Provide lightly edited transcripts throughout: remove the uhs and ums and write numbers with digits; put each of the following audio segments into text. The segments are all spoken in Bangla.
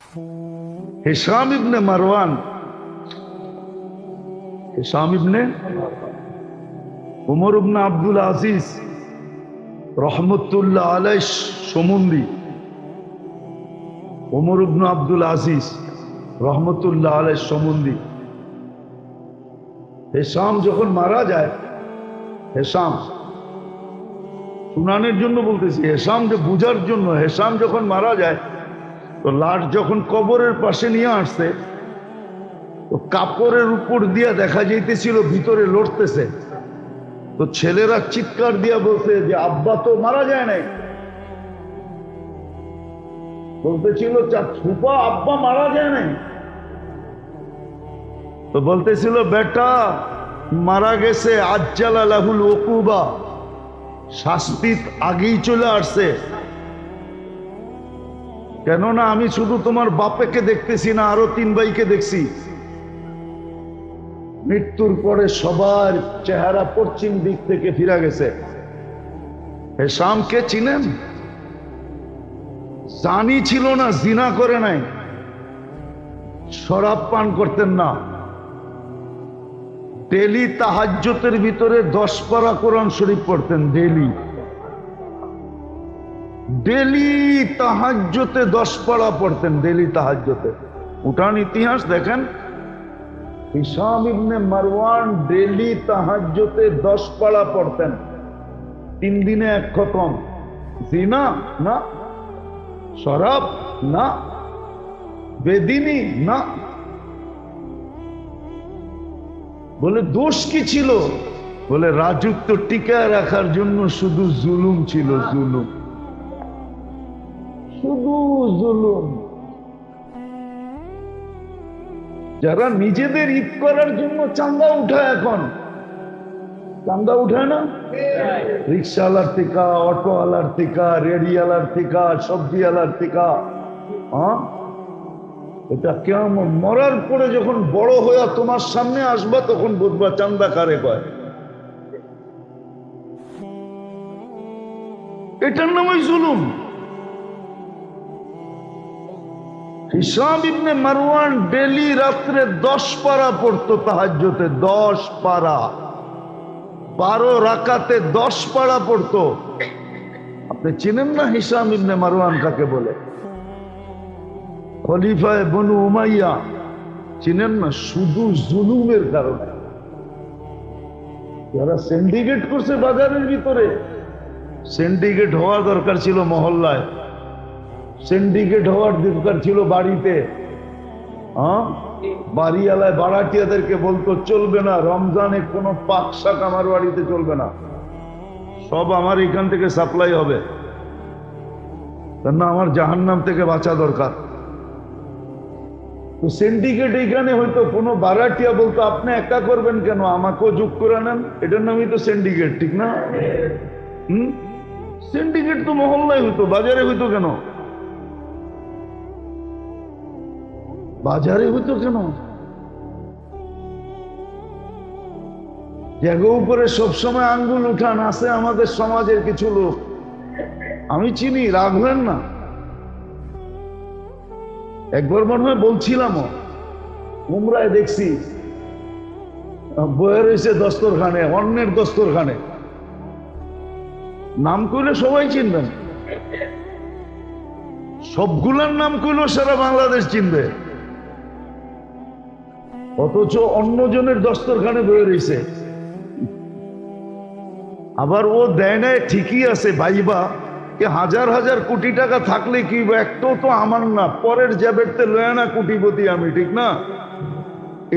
Hisham ibn Marwan, Hisham ibn Umar ibn Abdul Aziz রহমতুল্লাহ আলাইহ সম্বন্ধী, উমর ইবনে আব্দুল আজিজ রহমতুল্লাহ আলাইহ সম্বন্ধী। হিশাম যখন মারা যায়, হিশাম শুনানের জন্য বলতেছি, হিশাম যে বুঝার জন্য, হিশাম যখন মারা যায় তো লাশ যখন কবরের পাশে নিয়ে আসছে তো কাপড়ের উপর দিয়া দেখা যাইতেছিল ভিতরে লড়তেছে। তো ছেলেরা চিৎকার দিয়া বলছে যে আব্বা তো মারা যায় নাই, বলতেছিল ফুপা আব্বা মারা যায় নাই। তো বলতেছিল বেটা মারা গেছে, আজ্জালা লাহুল উকুবা, শাস্তি আগেই চলে আসছে। কেননা আমি শুধু তোমার বাপেকে দেখতেছি না, আরো 3 ভাইকে দেখছি। মৃত্যুর পরে সবার চেহারা পশ্চিম দিক থেকে ফিরা গেছে। হিশামকে চিনেন? জানি ছিল না, জিনা করে নাই, শরাব পান করতেন না, ডেলি তাহাজ্জুদের ভিতরে 10 পারা কোরআন শরীফ পড়তেন। ডেলি তাহাজ্জুদে 10 পারা পড়তেন, ডেলি তাহাজ্জুদে। উঠান ইতিহাস দেখেন, হিশাম ইবনে মারওয়ান ডেলি তাহাজ্জুদে 10 পারা পড়তেন, 3 দিনে 1 খতম। জিনা না, শরাব না, বেদিনী না। বলে দোষ কি ছিল? বলে রাজত্ব টিকায় রাখার জন্য শুধু জুলুম ছিল, জুলুম, শুধু জুলুম। যারা নিজেদের ঈদ করার জন্য চাঁদা উঠায়, এখন চাঁদা উঠায় না, রিক্সাওয়ালার থেকে, অটোওয়ালার থেকে, রেডিওয়ালার থেকে, সবজিওয়ালার থেকে। এটা কেমন? মরার পরে যখন বড় হইয়া তোমার সামনে আসবা তখন বুঝবা চান্দা কারে কয়। এটার নামই জুলুম। হিশাম ইবনে মারওয়ান ডেলি রাত্রে 10 পারা পড়তো তাহাজ্জুদে, 10 পারা, 12 রাকাতে 10 পারা পড়তো। আপনি চিনেন না হিশাম ইবনে মারওয়ান কাকে বলে? খলিফায়ে বনু উমাইয়া, চিনেন না? শুধু জুলুমের কারণে যারা সিন্ডিকেট করছে বাজারের ভিতরে। সিন্ডিকেট হওয়ার দরকার ছিল মহল্লায়, সিন্ডিকেট হওয়ার দরকার ছিল বাড়িতে। বাড়িওয়ালায় বাড়াটিয়াদেরকে বলতো চলবে না, রমজানে কোনো পাক শাক আমার বাড়িতে চলবে না, সব আমার এখান থেকে সাপ্লাই হবে, কেননা আমার জাহান্নাম থেকে বাঁচা দরকার। তো সিন্ডিকেট এইখানে হয়তো কোনো বারাটিয়া বলতো আপনি একা করবেন কেন, আমাকেও যোগ করে নেন, এটার নামই তো সিন্ডিকেট, ঠিক না? সিন্ডিকেট তো মহল্লায় হইতো, বাজারে হইতো কেন? বাজারে হইতো কেন? জায়গা উপরে সবসময় আঙ্গুল উঠান আছে আমাদের সমাজের কিছু লোক, আমি চিনি, রাখবেন না। একবার মনে হয় বলছিলাম উমরায় দেখছি বয়ে রয়েছে দস্তরখানে, অন্যের দস্তরখানে, নাম কইলে সবাই চিনবেন, সবগুলার নাম কইলেও সারা বাংলাদেশ চিনবে, অথচ অন্যজনের দস্তরখানে বয়ে রয়েছে। আবার ও দেয় নাই ঠিকই আছে, ভাইবা হাজার হাজার কোটি টাকা থাকলে কি একটাও তো আমার না, পরের জ্যাবেরতে লয় না কোটিপতি আমি, ঠিক না?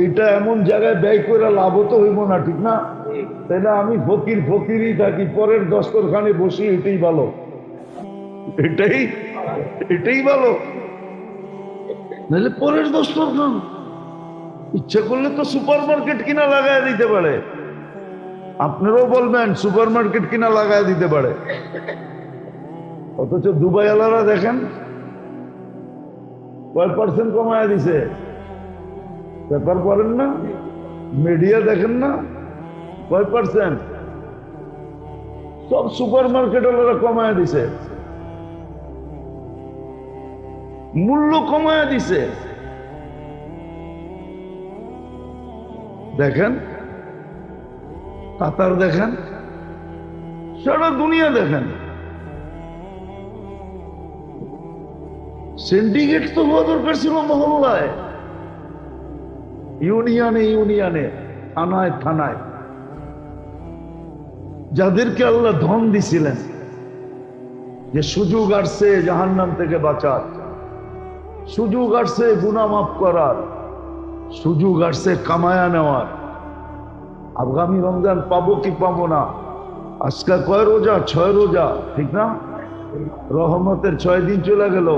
এইটা এমন জায়গায় ব্যয় করে লাভ তো হইব না, ঠিক না? তাহলে আমি ফকির ফকিরই থাকি, পরের দস্তরখানে বসি, এটাই ভালো, এটাই ভালো। নাহলে পরের দস্তরখান ইচ্ছা করলে তো সুপার মার্কেট কিনা লাগায় দিতে পারে, আপনারাও বলবেন সুপার মার্কেট কিনা লাগায় দিতে পারে, অথচ দুবাই আলারা দেখেন কয় % কমায় দিছে। পেপার পড়েন না, মিডিয়া দেখেন না, কয় %? সব সুপার মার্কেট ওরা কমায় দিছে। মূল্য কমায়া দিছে। দেখেন কাতার, দেখেন সারা দুনিয়া, দেখেন সিন্ডিকেট তো হওয়া দরকার ছিল মহল্লায়, ইউনিয়নে ইউনিয়নে, থানায় থানায়। যাদেরকে আল্লাহ ধন দিছিলেন যে সুযোগ আসছে জাহান্নাম থেকে বাঁচার, সুযোগ আসছে গুনাহ মাফ করার, সুযোগ আসছে কামায়া নেওয়ার, আগামী রমজান পাবো কি পাবো না, আজকে কয় রোজা, 6 রোজা, ঠিক না? রহমতের 6 দিন চলে গেল,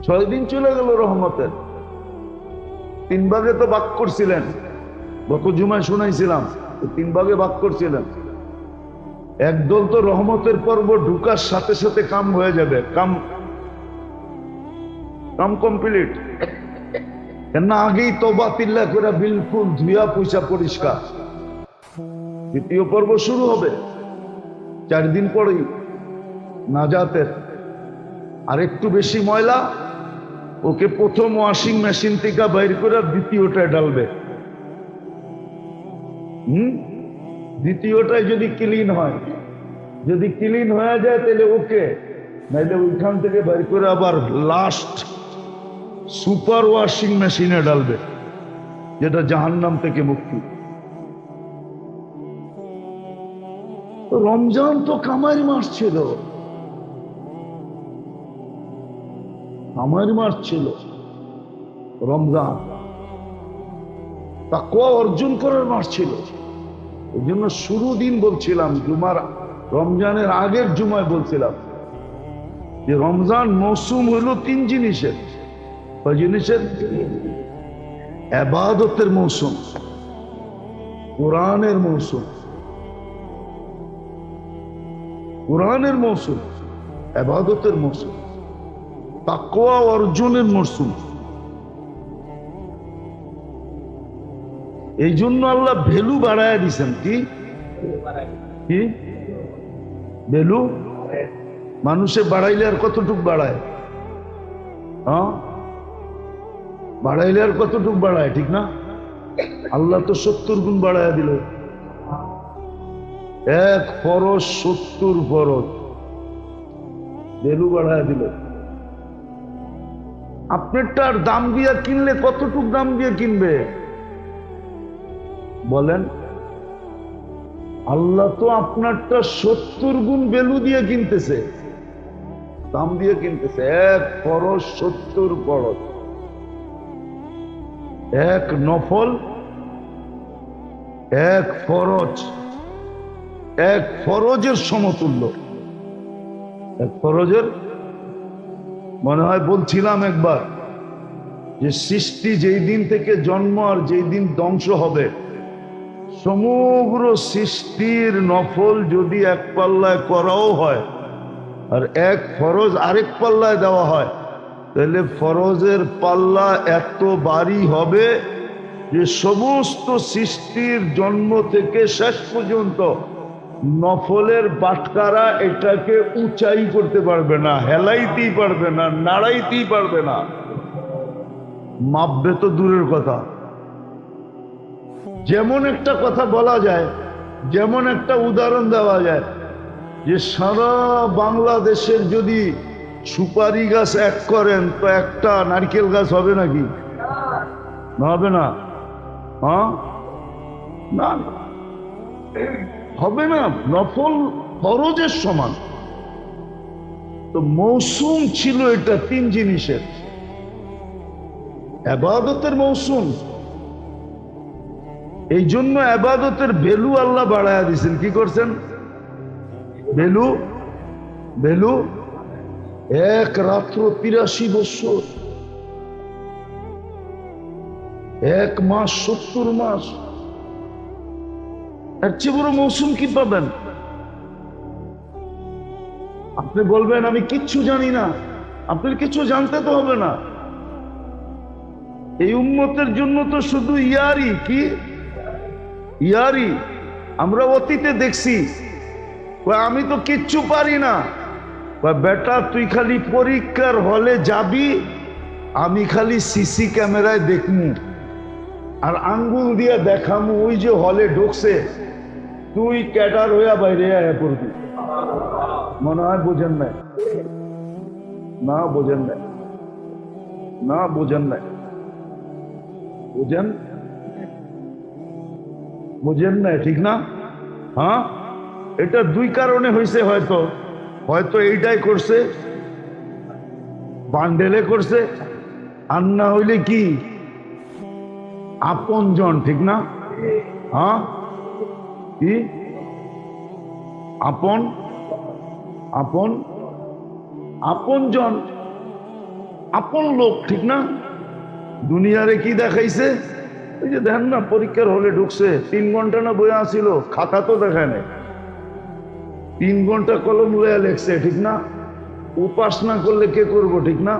6 দিন চলে গেল রহমতের। 3 ভাগে তো ভাগ করছিলেন, গত জুমায় শুনাইছিলাম, 3 ভাগে ভাগ করছিলেন। একদল তো রহমতের পর্ব ঢুকার সাথে সাথে কাম হয়ে যাবে, কাম কমপ্লিট, কেন আগেই তওবা তিল্লা করে বিলকুল ধুয়া পয়সা পরিষ্কার। দ্বিতীয় পর্ব শুরু হবে 4 দিন পরেই নাজাতের। আর একটু বেশি ময়লা ওকে প্রথম ওয়াশিং মেশিন থেকে বাইর করে দ্বিতীয়টায় ডালবে। দ্বিতীয়টায় যদি ক্লিন হয়, যদি ক্লিন হয়ে যায় তাহলে ওকে, নাইলে ওইখান থেকে বাইর করে আবার লাস্ট সুপার ওয়াশিং মেশিনে ডালবে, যেটা জাহান্নাম থেকে মুক্তি। রমজান তো কামাই মাস ছিল, কামাই মাস ছিল রমজান, তাকওয়া অর্জন করার মাস ছিল। এই জন্য শুরু দিন বলছিলাম, জুমার রমজানের আগের জুমায় বলছিলাম যে রমজান মৌসুম হইল 3 জিনিসের। কয় জিনিসের? ইবাদতের মৌসুম, কোরআনের মৌসুম, কোরআনের মৌসুম, ইবাদতের মৌসুম, তাকওয়া অর্জনের মৌসুম। এই জন্য আল্লাহ ভ্যালু বাড়ায় দিছেন। কি কি ভ্যালু? মানুষে বাড়াইলে আর কতটুক বাড়ায়? হ্যাঁ, বাড়াইলে আর কতটুক বাড়ায়, ঠিক না? আল্লাহ তো 70 গুণ বাড়ায় দিল। 1 ফরজ 70 ফরজ ভ্যালু বাড়ায় দিল। আপনারটার দাম দিয়ে কিনলে কতটুক দাম দিয়ে কিনবে বলেন? আল্লাহ তো আপনারটা 70 গুণ ভ্যালু দিয়ে কিনতেছে, দাম দিয়ে কিনতেছে। 1 ফরজ 70 ফরজ, 1 নফল, 1 ফরজ, 1 ফরজের সমতুল্য। 1 ফরজের, মনে হয় বলছিলাম একবার যে সৃষ্টি যেই দিন থেকে জন্ম আর যেই দিন ধ্বংস হবে, সমগ্র সৃষ্টির নফল যদি 1 পাল্লায় করাও হয় আর 1 ফরজ আরেক পাল্লায় দেওয়া হয়, তাহলে ফরজের পাল্লা এত ভারী হবে যে সমস্ত সৃষ্টির জন্ম থেকে শেষ পর্যন্ত নফলের বাটকারা এটাকে উঁচাই করতে পারবে না, হেলাইতেই পারবে না, নাড়াইতেই পারবে না। মাপবে তো দূরের কথা। যেমন একটা কথা বলা যায়, যেমন একটা উদাহরণ দেওয়া যায় যে সারা বাংলাদেশের যদি সুপারি গাছ 1 করেন তো একটা নারকেল গাছ হবে নাকি? হবে না? হ্যাঁ, না হবে না। নফল ফরজের সমান। তো মৌসুম ছিল এটা 3 জিনিসের। ইবাদতের মৌসুম, এই জন্য ইবাদতের ভ্যালু আল্লাহ বাড়ায়া দিয়েছেন। কি করছেন? Value, value. 1 রাত্র 83 বছর, 1 মাস 70 মাস, এর চেয়ে বড় মৌসুম কি পাবেন? আপনি বলবেন আমি কিচ্ছু জানি না। আপনার কিছু জানতে তো হবে না। এই উম্মতের জন্য তো শুধু ইয়ারি। কি ইয়ারি? আমরা অতীতে দেখছি আমি তো কিচ্ছু পারি না, বেটা তুই খালি পরীক্ষার হলে যাবি, আমি খালি সিসি ক্যামেরায় দেখমু আর আঙ্গুল দিয়া দেখামু ওই যে হলে ঢুকছে, তুই ক্যাডার হইয়া বাইরে আয়া পড়বি। মনে হয় বোঝেন নাই? না বোঝেন নাই, না বোঝেন নাই, বোঝেন বোঝেন নাই, ঠিক না? হ্যাঁ, এটা দুই কারণে হয়েছে। হয়তো হয়তো এইটাই করছে, বান্ডেলে করছে, আর না হইলে কি আপনজন, ঠিক না? হ্যাঁ, কি আপন আপন আপনজন, আপন লোক, ঠিক না? দুনিয়ারে কি দেখাইছে? এই যে দেখেন না, পরীক্ষার হলে ঢুকছে, 3 ঘন্টা না বইয়া আসিল, খাতা তো দেখায় নাই, 3 ঘন্টা কলম লইয়া লেখছে, ঠিক না? ও পাস না করলে কে করবো, ঠিক না?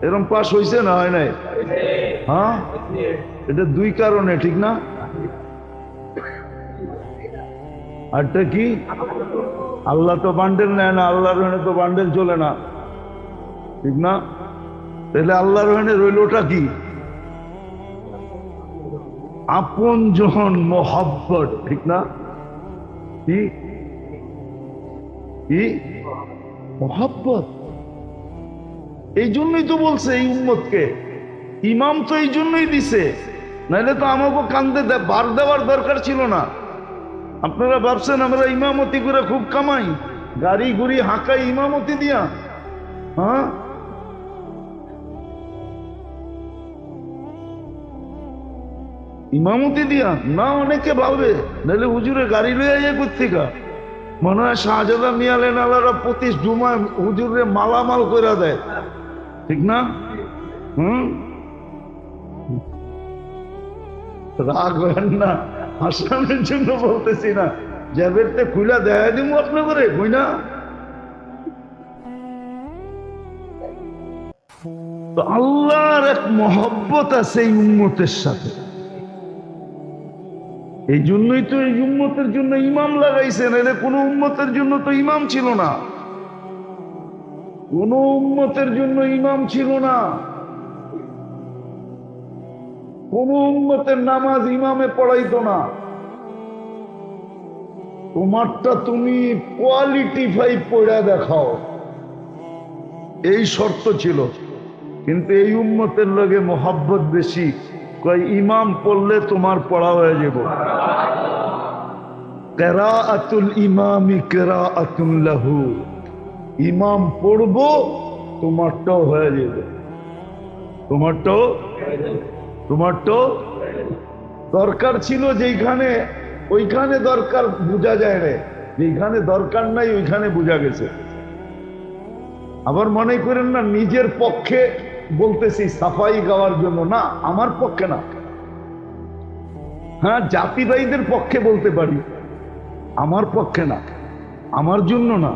এরকম পাস হয়েছে না হয় নাই? হ্যাঁ, এটা দুই কারণে, ঠিক না? আরটা কি? আল্লাহ তো বান্ডেল নেয় না, আল্লাহর রহনে তো বান্ডেল চলে না, ঠিক না? তাহলে আল্লাহর রহনে রইলটা কি? আপন জন, মোহাব্বত, ঠিক না? কি কি মোহাব্বত। এই জন্যই তো বলছে এই উম্মতকে ইমাম, তো এই জন্যই দিছে, নাহলে তো আমাকে কান্দে বার দেওয়ার দরকার ছিল না। আপনারা ভাবছেন আমরা ইমামতি করে খুব কামাই, গাড়ি গুড়ি হাঁকাই ইমামতি দিয়া? হ্যাঁ, ইমামতি দিয়া না, অনেকে ভাবে নাহলে হুজুরে গাড়ি লইয়া ইয়ে কোথেকা, মনে হয় শাহজাদা মিয়ালেন আলারা প্রতি জুমায় হুজুরে মালামাল করে দেয়, ঠিক না? রাগ হয় না, হাসানের জন্য বলতেছি না, জ্যাবেরতে খুলা দেখা দিব আপনি করে কই না। তো আল্লাহর এক মহব্বত আছে এই উম্মতের সাথে, এই জন্যই তো এই উম্মতের জন্য ইমাম লাগাইছেন, এলে কোন উম্মতের জন্য তো ইমাম ছিল না, কোন উম্মতের জন্য ইমাম ছিল না, কোন উম্মতের নামাজ ইমামে পড়াইতো না। তোমারটা তুমি কোয়ালিটিফাই পড়া দেখাও, এই শর্ত ছিল। কিন্তু এই উম্মতের লগে মোহাব্বত বেশি, কয় ইমাম পড়লে তোমার পড়া হয়ে যাব। কিরাআতুল ইমামি কিরাআতুন লাহু, ইমাম পড়বো তোমারটাও হয়ে যাবে, তোমারটাও দরকার ছিল যেখানে, ওইখানে দরকার বোঝা যায় রে, যেখানে দরকার নাই ওইখানে বোঝা গেছে। আবার মনে করেন না নিজের পক্ষে বলতেছি সাফাই গাওয়ার জন্য, না, আমার পক্ষে না। হ্যাঁ, জাতি ভাইদের পক্ষে বলতে পারি, আমার পক্ষে না, আমার জন্য না।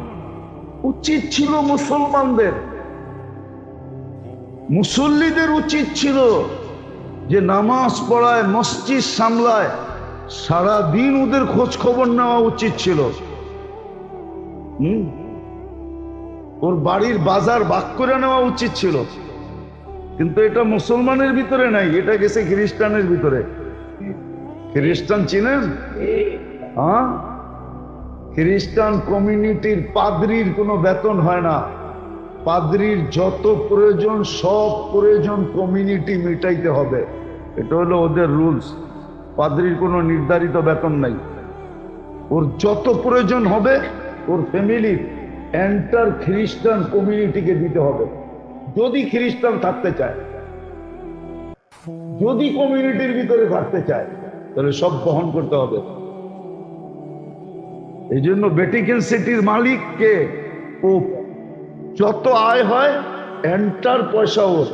উচিত ছিল মুসলমানদের, মুসল্লিদের উচিত ছিল যে নামাজ পড়ায়, মসজিদ সামলায়, সারাদিন ওদের খোঁজ খবর নেওয়া উচিত ছিল। ওর বাড়ির বাজার ভাগ করে নেওয়া উচিত ছিল, কিন্তু এটা মুসলমানের ভিতরে নাই, এটা গেছে খ্রিস্টানের ভিতরে। খ্রিস্টান চিনেন? হ্যাঁ, খ্রিস্টান কমিউনিটির পাদ্রির কোনো বেতন হয় না, পাদ্রির যত প্রয়োজন সব প্রয়োজন কমিউনিটি মিটাইতে হবে, এটা হলো ওদের রুলস। পাদ্রির কোনো নির্ধারিত বেতন নাই, ওর যত প্রয়োজন হবে ওর ফ্যামিলির এন্টার খ্রিস্টান কমিউনিটিকে দিতে হবে, যদি খ্রিস্টান থাকতে চায়, যদি কমিউনিটির ভিতরে থাকতে চায়, তাহলে সব বহন করতে হবে। এই জন্য ভ্যাটিকান সিটির মালিককে পোপ, যত আয় হয় এন্টার পয়সা ওর।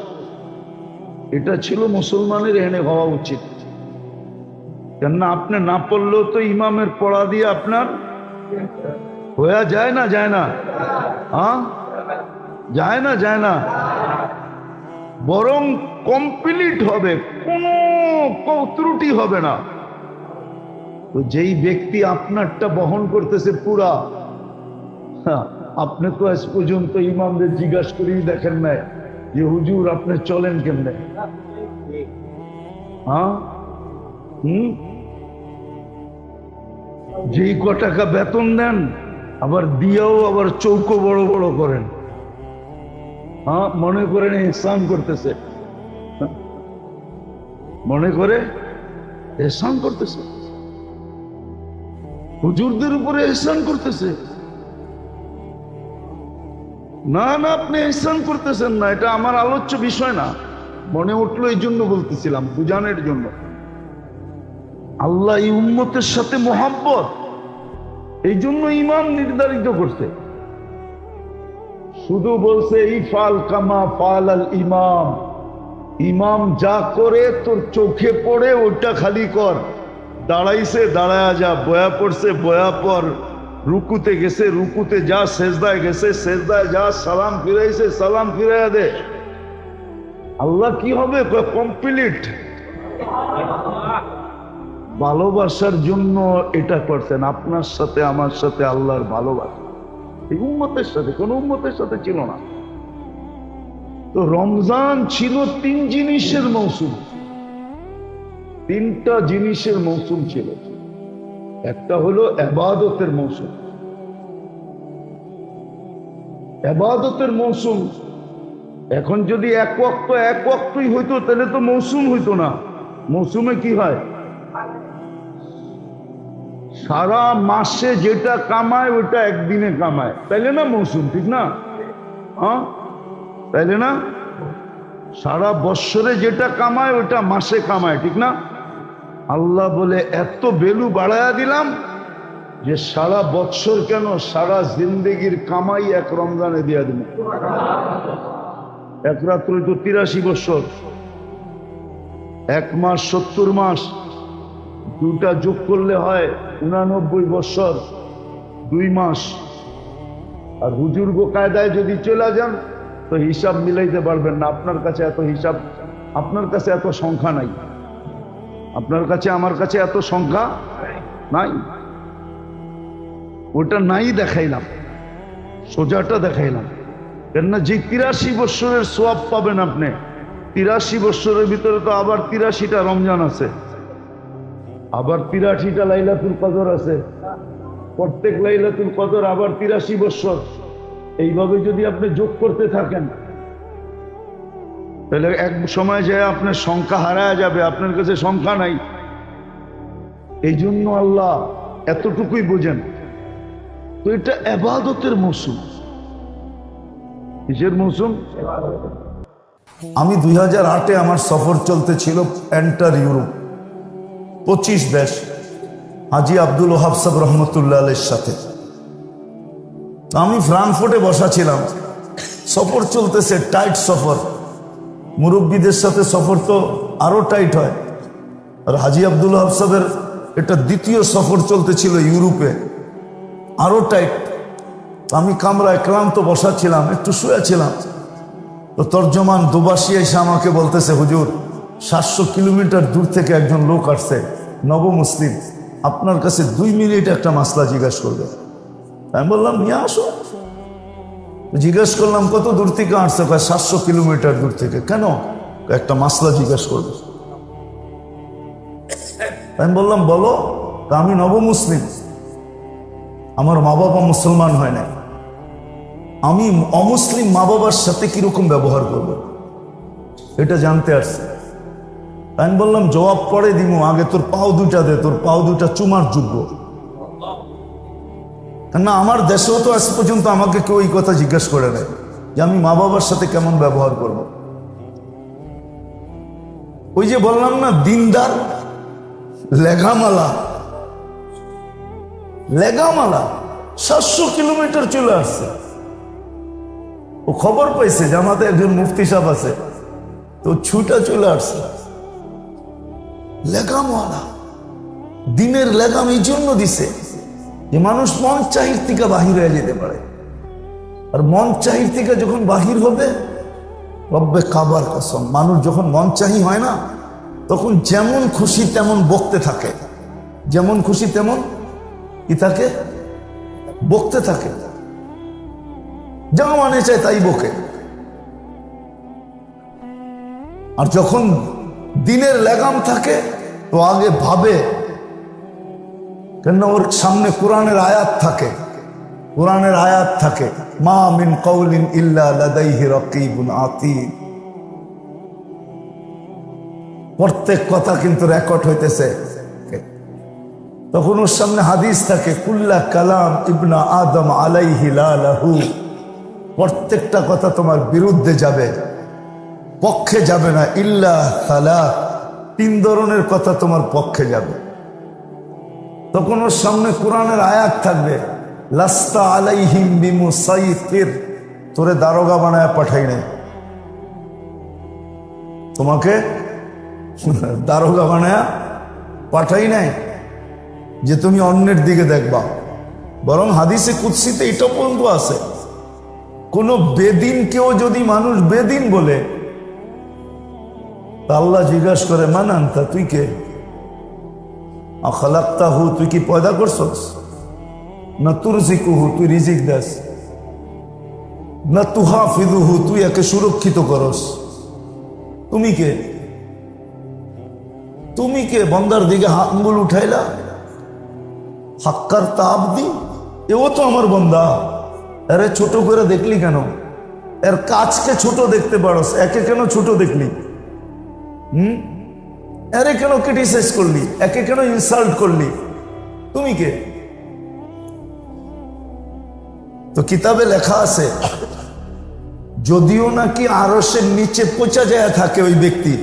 এটা ছিল মুসলমানের এনে হওয়া উচিত, কেননা আপনি না পড়লেও তো ইমামের পড়া দিয়ে আপনার হয়ে যায় না, যায় না? হ্যাঁ, যায় না, যায় না, বরং কমপ্লিট হবে, কোনো ত্রুটি হবে না। তো যেই ব্যক্তি আপনারটা বহন করতেছে পুরা, আপনি তো আজ পর্যন্ত ইমামদের জিজ্ঞাসা করেই দেখেন নাই যে হুজুর আপনি চলেন কেমনে? হ্যাঁ, যেই ক টাকা বেতন দেন আবার দিয়েও আবার চৌকো বড় বড় করেন। হ্যাঁ, মনে করেন ইহসান করতেছে, মনে করে ইহসান করতেছে, হুজুরদের উপরে ইহসান করতেছে। না না, আপনি ইহসান করতেছেন না, এটা আমার আলোচ্য বিষয় না। মনে উঠলো এই জন্য বলতেছিলাম, বুঝানোর জন্য। আল্লাহ এই উম্মতের সাথে মোহাব্বত, এই জন্য ইমাম নির্ধারিত করছে। শুধু বলছে ইফাল কামা ফাল আল ইমাম, ইমাম যা করে তোর চোখে পড়ে ওটা খালি কর। দাঁড়াইছে দাঁড়ায়া যা, বয়া পড়ছে বয়া পর, রুকুতে গেছে রুকুতে যা, সেজদায় গেছে সেজদায় যা, সালাম ফিরাইছে সালাম ফিরাইয়া দে। আল্লাহ কি হবে? কমপ্লিট। ভালোবাসার জন্য এটা করছেন, আপনার সাথে আমার সাথে আল্লাহর ভালোবাসা, এই উম্মতের সাথে, কোন উম্মতের সাথে ছিল না। তো রমজান ছিল 3 জিনিসের মৌসুম, 3টা জিনিসের মৌসুম ছিল। একটা হলো ইবাদতের মৌসুম, ইবাদতের মৌসুম। এখন যদি এক ওয়াক্তই হইতো তাহলে তো মৌসুম হইতো না। মৌসুমে কি হয়? সারা মাসে যেটা কামায় ওটা একদিনে কামায়, তাইলে না মৌসুম, ঠিক না? হ্যাঁ, তাইলে না? সারা বৎসরে যেটা কামায় ওটা মাসে কামায়, ঠিক না? আল্লাহ বলে এত ভ্যালু বাড়ায়া দিলাম যে সারা বৎসর কেন, সারা জিন্দেগির কামাই এক রমজানে দিয়া দিল। এক রাত্রে তো 83 বৎসর, 1 মাস 70 মাস, 2টা যোগ করলে হয় 89 বৎসর 2 মাস। আর হুজুর গো কায়দায় যদি চলে যান তো হিসাব মিলাইতে পারবেন না। আপনার কাছে এত হিসাব, আপনার কাছে এত সংখ্যা নাই, আপনার কাছে আমার কাছে এত সংখ্যা নাই। ওটা নাই দেখাইলাম, সোজাটা দেখাইলাম। কেননা যে 83 বৎসরের সোয়াব পাবেন আপনি, 83 বৎসরের ভিতরে তো আবার 83টা রমজান আছে, আবার 83টা লাইলাতুল কদর আছে, প্রত্যেক লাইলাতুল কদর আবার 83 বৎসর। এইভাবে যদি আপনি যোগ করতে থাকেন তাহলে এক সময় যায় আপনার সংখ্যা হারায় যাবে, আপনার কাছে সংখ্যা নাই। এই জন্য আল্লাহ এতটুকুই বোঝেন। তো এটা ইবাদতের মৌসুম। কিসের মৌসুম? আমি 2008-এ আমার সফর চলতেছিল এন্টার ইউরোপ, 25 দেশ, হাজি আব্দুল ওহাব সাহেব রহমতুল্লাহ আলাইহির সাথে। আমি ফ্রাঙ্কফুর্টে বসা ছিলাম, সফর চলতেছে, টাইট সফর। মুরব্বীদের সাথে সফর তো আরো টাইট হয়। আর হাজি আব্দুল ওহাব সাহেবের এটা দ্বিতীয় সফর চলতেছিল ইউরোপে, আরো টাইট। আমি কামরায় ক্লান্ত বসা ছিলাম, একটু শুয়েছিলাম। তো তর্জমান দুবাসী এসে আমাকে বলতেছে, হুজুর 700 কিলোমিটার দূর থেকে একজন লোক আসছে, নব মুসলিম, আপনার কাছে 2 মিনিট একটা মাসলা জিজ্ঞাসা করবে। আমি বললাম নিয়ে আসো। জিজ্ঞেস করলাম কত দূর থেকে আসছে? 700 কিলোমিটার দূর থেকে। কেন? একটা মাসলা জিজ্ঞাসা করবে। আমি বললাম বলো। আমি নব মুসলিম, আমার মা বাবা মুসলমান হয় না, আমি অমুসলিম মা বাবার সাথে কিরকম ব্যবহার করব এটা জানতে আসছে। আমি বললাম জবাব পরে দিব, আগে তোর পাও দুটা দে, তোর পাও দুটা চুমার যোগ্য। না, আমার দেশেও তো আজ পর্যন্ত আমাকে কেউ এই কথা জিজ্ঞাসা করে নেয় যে আমি মা বাবার সাথে কেমন ব্যবহার করব। ওই যে বললাম না, দিনদার লেগামালা, লেগামালা 700 কিলোমিটার চলে আসছে। ও খবর পাইছে জামাতে একজন মুফতি সাহেব আছে, তো ছুটা চলে আসছে। লেগামওয়ালা, দিনের লেগাম এই জন্য দিছে যে মানুষ মন চাহির থেকে বাহির হয়ে যেতে পারে। আর মন চাহির থেকে যখন বাহির হবে, রব্বে কাবার কসম, মানুষ যখন মন চাহি হয় না, তখন যেমন খুশি তেমন বকতে থাকে, যেমন খুশি তেমন কি থাকে, বকতে থাকে। যা মানে চায় তাই বকে। আর যখন দিনের লাগাম থাকে তো আগে ভাবে, কেন ওর সামনে কোরআনের আয়াত থাকে, কোরআনের আয়াত থাকে, মা মিন কওলিন ইল্লা লাদাইহি রাকিবুন আতীদ। প্রত্যেক কথা কিন্তু রেকর্ড হইতেছে। তখন ওর সামনে হাদিস থাকে, কুল্লা কালাম ইবনা আদম আলাইহি লা লাহু। প্রত্যেকটা কথা তোমার বিরুদ্ধে যাবে, পক্ষে যাবে না। ইল্লা সালাত, 3 ধরনের কথা তোমার পক্ষে যাবে। তখন ওর সামনে কোরআনের আয়াত থাকবে, লাস্তা আলাইহিম বিমুসাইতির, তোরে দারোগা বানায় পাঠাই নাই, তোমাকে দারোগা বানায় পাঠাই নাই যে তুমি অন্যের দিকে দেখবা। বরং হাদিসে কুদসিতে এটা পর্যন্ত আছে, কোন বেদিনকেও যদি মানুষ বেদিন বলে, তা আল্লাহ জিজ্ঞাসা করে, মান আনতা, তুই কে? আখালাক্তাহু, তুই কি পয়দা করছস? না তুরজিকুহু, তুই রিজিক দাস? না তুহাফিজুহু, তুই একে সুরক্ষিত করস? তুমি কে? তুমি কে বন্দার দিকে আঙ্গুল উঠাইলা? হাক্কার তাবদি, এও তো আমার বন্দা, আরে ছোট করে দেখলি কেন? এর কাজকে ছোট দেখতে পারস, একে কেন ছোট দেখলি? এরে কেন ক্রিটিসাইজ করলি? একে কেন ইনসাল্ট করলি? তুমি কে? তো কিতাবে লেখা আছে, যদিও নাকি আরশের নিচে পচা যায় থাকে ওই ব্যক্তি,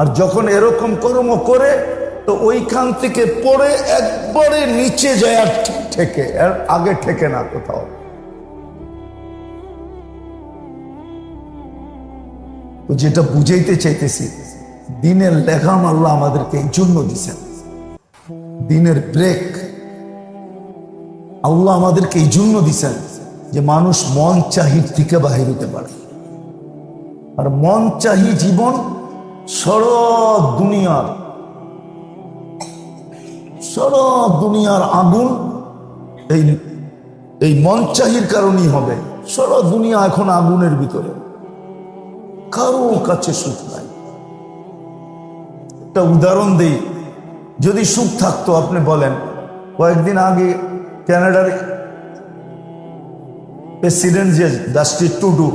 আর যখন এরকম কর্ম করে তো ওইখান থেকে পড়ে একবারে নিচে যায় ঠেকে, এর আগে ঠেকে না কোথাও। তো যেটা বুঝাইতে চাইতেছি, দিনের লেগাম আল্লাহ আমাদেরকে এই জন্য দিচ্ছেন, দিনের ব্রেক আল্লাহ আমাদেরকে এই জন্য দিচ্ছেন যে মানুষ মন চাহির থেকে বাহির হতে পারে। আর মন চাহি জীবন সব দুনিয়ার আগুন এই মন চাহির কারণেই হবে। সারা দুনিয়া এখন আগুনের ভিতরে, কারো কাছে সুখ নাই। একটা উদাহরণ দেই, যদি সুখ থাকতো, আপনি বলেন, কয়েকদিন আগে কানাডার প্রেসিডেন্ট যে জাস্টিস টুডু,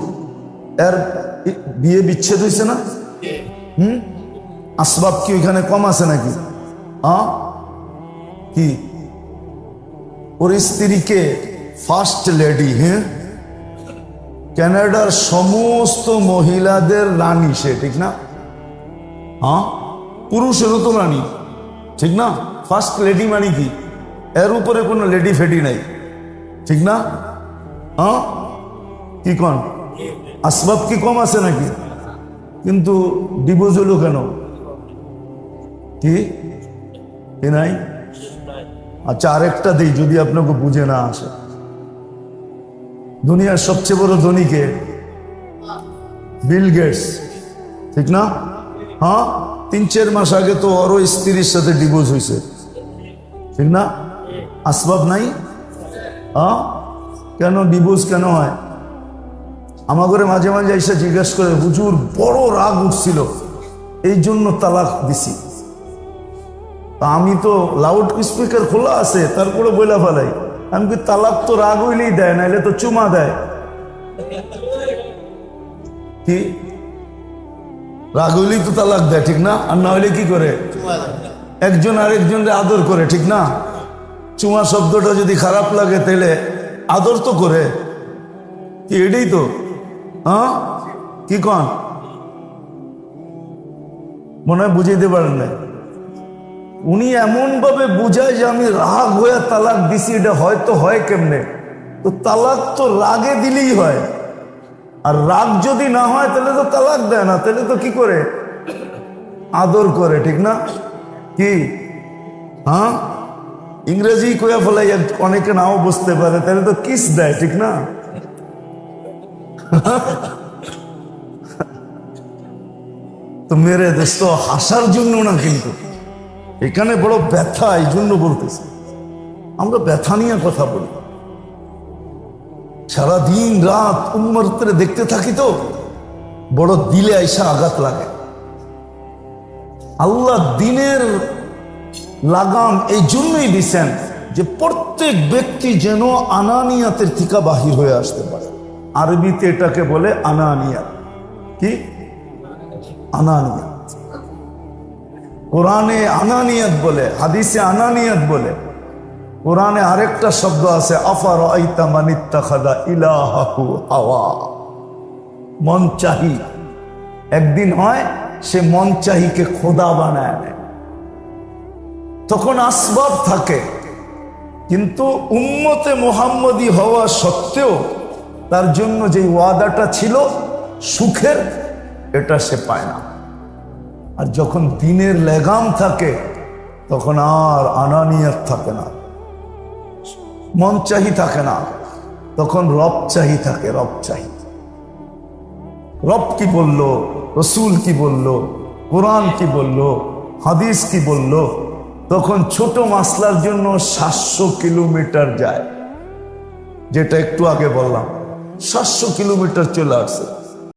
এর বিয়ে বিচ্ছেদ হয়েছে না? আসবাব কি ওইখানে কম আছে নাকি? কি ওর স্ত্রীকে ফার্স্ট লেডি, কানাডার সমস্ত মহিলাদের রানী সে, ঠিক না? পুরুষেরও তো রানী, ঠিক না? ফার্স্ট লেডি মানে কি? এর উপরে কোনো লেডি ফেডি নাই, ঠিক না? কি কন, আসবাব কি কম আছে নাকি? কিন্তু ডিভোর্স হলো কেন? কি নাই? আচ্ছা, আরেকটা দিই, যদি আপনাকে বুঝে না আসে। দুনিয়ার সবচেয়ে বড় ধনীকে বিল গেটস, ঠিক না? 3-4 মাস আগে তো ওরও স্ত্রীর সাথে ডিভোর্স হয়েছে, ঠিক না? আসবাব নাই? কেন ডিভোর্স কেন হয়? আমার ঘরে মাঝে মাঝে এসে জিজ্ঞাসা করে, হুজুর বড় রাগ উঠছিল, এই জন্য তালাক দিছি। আমি তো লাউড স্পিকার খোলা আছে, তারপরে বইলা ফেলাই, আমি কি তালাক তো রাগ হইলেই দেয়, নাইলে তো চুমা দেয়। কি রাগ হইলেই তো তালাক দেয়, ঠিক না? আর না হইলে কি করে? একজন আরেকজনকে আদর করে, ঠিক না? চুমা শব্দটা যদি খারাপ লাগে তাহলে আদর তো করে, কি এটাই তো? কি কন, মনে হয় বুঝাইতে পারেন না। উনি এমন ভাবে বুঝায় যে আমি রাগ হয়ে তালাক দিছি, এটা হয়তো হয় কেমনে? তো তালাক তো রাগে দিলেই হয়, আর রাগ যদি না হয় তাহলে তো তালাক দেয় না, তাহলে তো কি করে? আদর করে, ঠিক না? কি ইংরেজি কয়া ফেলাই, অনেকে নাও বুঝতে পারে, তাহলে তো কিস দেয়, ঠিক না? তো মেরে দোস্ত, হাসার জন্য না, কিন্তু এখানে বড় ব্যথা, এই জন্য বলতেছি। আমরা ব্যথা নিয়ে কথা বলি, সারাদিন রাত উম্মতের দেখতে থাকি তো বড় দিলে আইসা আঘাত লাগে। আল্লাহ দিনের লাগাম এই জন্যই দিছেন যে প্রত্যেক ব্যক্তি যেন আনানিয়াতের থেকে বাহির হয়ে আসতে পারে। আরবিতে এটাকে বলে আনানিয়াত। কি আনানিয়াত? কোরআনে আনানিয়াত বলে, হাদিসে আনানিয়াত বলে। কোরআনে আরেকটা শব্দ আছে, আফারাআইতা মান ইত্তাখাযা ইলাহাহু হাওয়া। মন চাহি, একদিন হয় সে মন চাহিকে খোদা বানায় নেয়। তখন আসবাব থাকে, কিন্তু উম্মতে মুহাম্মদী হওয়া সত্ত্বেও তার জন্য যে ওয়াদাটা ছিল সুখের, এটা সে পায় না। আর যখন দিনের লেগাম থাকে তখন আর আনানিয়াত থাকে না, মন চাহি থাকে না, তখন রব চাহি থাকে। রব চাহি, রব কি বলল, রসুল কি বলল, কোরআন কি বলল, হাদিস কি বলল, তখন ছোট মাসলার জন্য 700 কিলোমিটার যায়। যেটা একটু আগে বললাম, 700 কিলোমিটার চলে আসছে।